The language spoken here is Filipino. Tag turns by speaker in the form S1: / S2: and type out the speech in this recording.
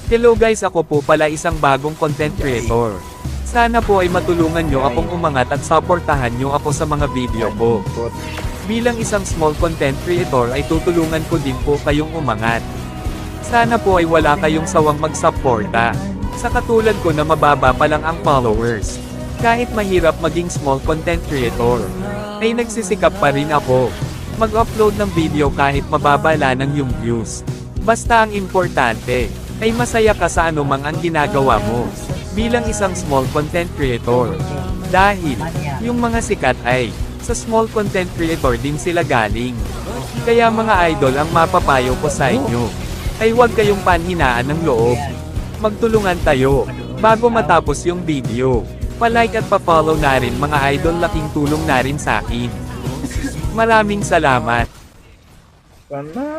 S1: Hello guys, ako po pala isang bagong content creator. Sana po ay matulungan nyo akong umangat at supportahan nyo ako sa mga video ko. Bilang isang small content creator ay tutulungan ko din po kayong umangat. Sana po ay wala kayong sawang magsuporta. Sa katulad ko na mababa pa lang ang followers. Kahit mahirap maging small content creator, ay nagsisikap pa rin ako. Mag-upload ng video kahit mababa lang yung views. Basta ang importante, ay masaya ka sa anumang ang ginagawa mo, bilang isang small content creator. Dahil, yung mga sikat ay, sa small content creator din sila galing. Kaya mga idol, ang mapapayo ko sa inyo, ay huwag kayong panhinaan ng loob. Magtulungan tayo, bago matapos yung video. Pa-like at pa-follow na rin mga idol, laking tulong na rin sa akin. Maraming salamat.
S2: Kana.